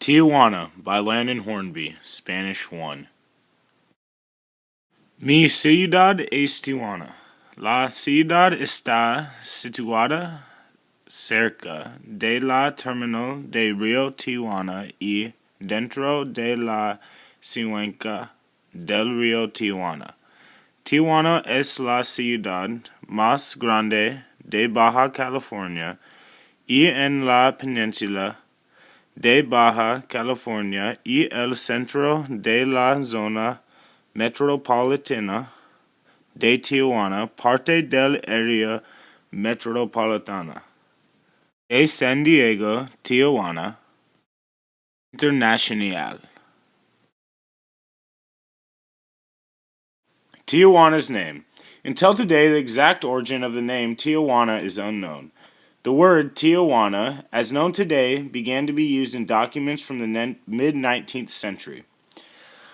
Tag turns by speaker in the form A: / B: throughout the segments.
A: Tijuana by Landon Hornby, Spanish 1. Mi ciudad es Tijuana. La ciudad está situada cerca de la terminal de Río Tijuana y dentro de la cuenca del río Tijuana. Tijuana es la ciudad más grande de Baja California y en la península de Baja California y el centro de la zona metropolitana de Tijuana, parte del área metropolitana de San Diego, Tijuana International. Tijuana's name. Until today, the exact origin of the name Tijuana is unknown. The word Tijuana, as known today, began to be used in documents from the mid-19th century.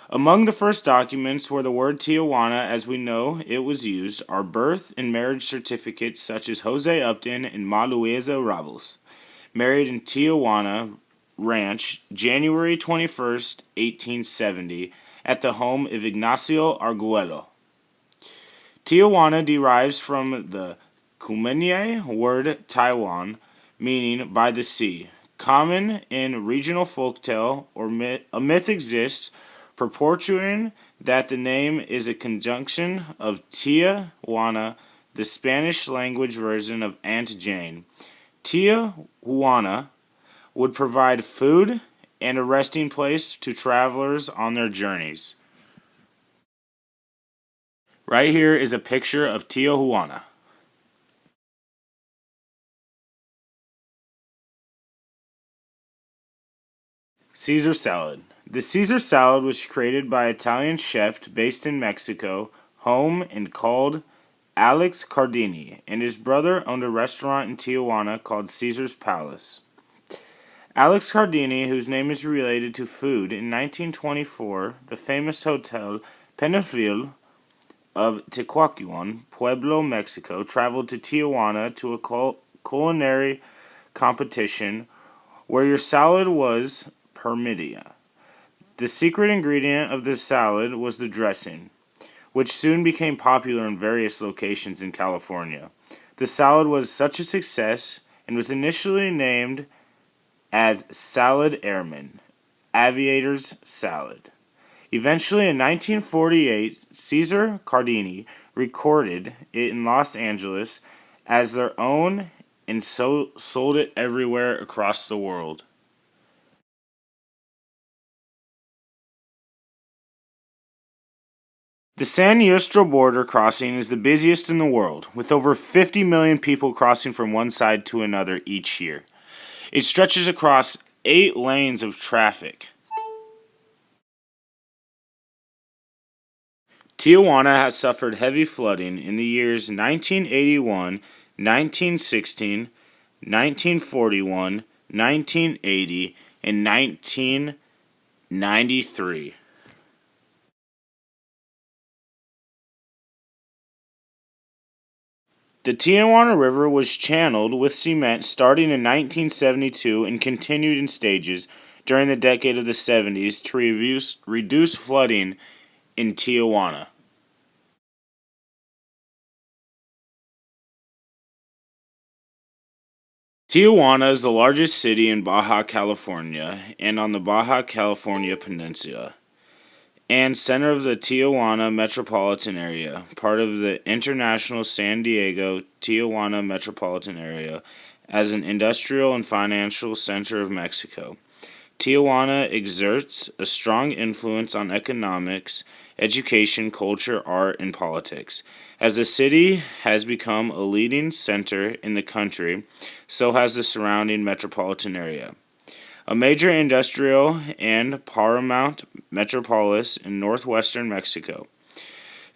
A: Among the first documents where the word Tijuana, as we know it was used, are birth and marriage certificates such as Jose Upton and Ma Luisa Rabels, married in Tijuana Ranch, January 21st, 1870, at the home of Ignacio Arguello. Tijuana derives from the Kumene word Taiwan, meaning by the sea. Common in regional folktale or a myth exists purporting that the name is a conjunction of Tia Juana, the Spanish language version of Aunt Jane. Tia Juana would provide food and a resting place to travelers on their journeys. Right here is a picture of Tijuana. Caesar salad. The Caesar salad was created by an Italian chef based in Mexico, home and called Alex Cardini, and his brother owned a restaurant in Tijuana called Caesar's Palace. Alex Cardini, whose name is related to food, in 1924, the famous hotel Peñafiel of Tecuacuan, Pueblo, Mexico, traveled to Tijuana to a culinary competition where your salad was permitted. The secret ingredient of this salad was the dressing, which soon became popular in various locations in California. The salad was such a success and was initially named as Salad Airman, Aviator's Salad. Eventually, in 1948, Caesar Cardini recorded it in Los Angeles as their own and sold it everywhere across the world. The San Yustro border crossing is the busiest in the world, with over 50 million people crossing from one side to another each year. It stretches across 8 lanes of traffic. Tijuana has suffered heavy flooding in the years 1981, 1916, 1941, 1980, and 1993. The Tijuana River was channeled with cement starting in 1972 and continued in stages during the decade of the 70s to reduce flooding in Tijuana. Tijuana is the largest city in Baja California and on the Baja California Peninsula, and center of the Tijuana metropolitan area, part of the international San Diego-Tijuana metropolitan area, as an industrial and financial center of Mexico. Tijuana exerts a strong influence on economics, education, culture, art, and politics. As the city has become a leading center in the country, so has the surrounding metropolitan area. A major industrial and paramount metropolis in northwestern Mexico.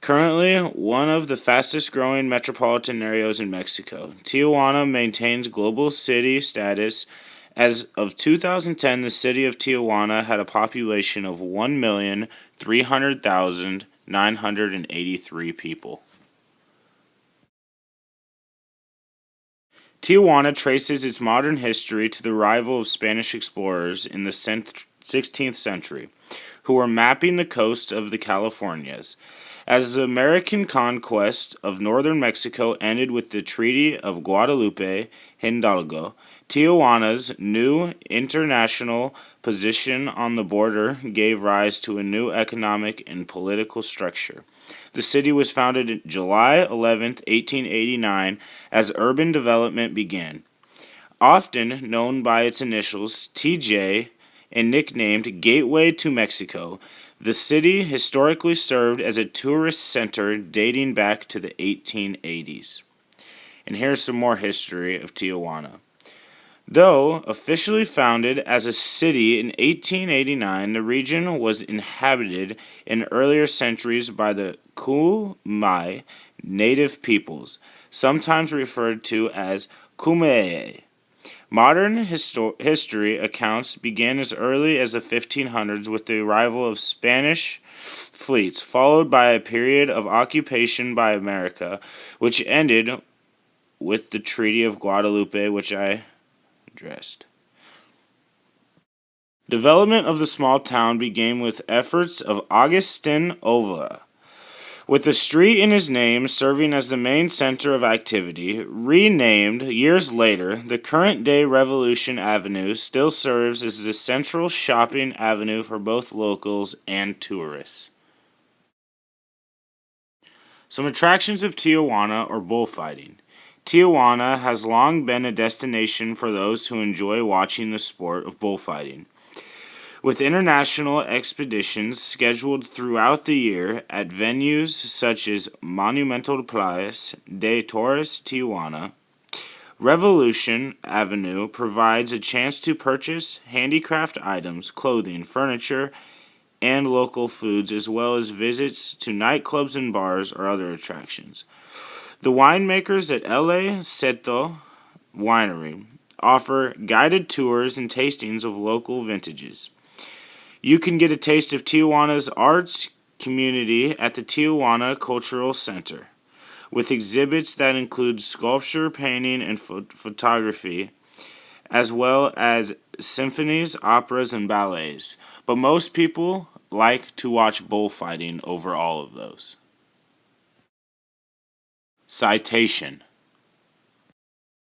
A: Currently, one of the fastest growing metropolitan areas in Mexico, Tijuana maintains global city status. As of 2010, the city of Tijuana had a population of 1,300,983 people. Tijuana traces its modern history to the arrival of Spanish explorers in the 16th century, who were mapping the coast of the Californias. As the American conquest of northern Mexico ended with the Treaty of Guadalupe Hidalgo, Tijuana's new international position on the border gave rise to a new economic and political structure. The city was founded July 11, 1889, as urban development began. Often known by its initials, TJ, and nicknamed Gateway to Mexico, the city historically served as a tourist center dating back to the 1880s. And here's some more history of Tijuana. Though officially founded as a city in 1889, the region was inhabited in earlier centuries by the Kumai native peoples, sometimes referred to as Kumeyaay. Modern history accounts began as early as the 1500s with the arrival of Spanish fleets, followed by a period of occupation by America, which ended with the Treaty of Guadalupe, which I addressed. Development of the small town began with efforts of Augustin Overa, with the street in his name serving as the main center of activity. Renamed years later, the current-day Revolution Avenue still serves as the central shopping avenue for both locals and tourists. Some attractions of Tijuana are bullfighting. Tijuana has long been a destination for those who enjoy watching the sport of bullfighting, with international expeditions scheduled throughout the year at venues such as Monumental Playas de Toros Tijuana. Revolution Avenue provides a chance to purchase handicraft items, clothing, furniture, and local foods, as well as visits to nightclubs and bars or other attractions. The winemakers at El Seto Winery offer guided tours and tastings of local vintages. You can get a taste of Tijuana's arts community at the Tijuana Cultural Center, with exhibits that include sculpture, painting, and photography, as well as symphonies, operas, and ballets. But most people like to watch bullfighting over all of those. Citation.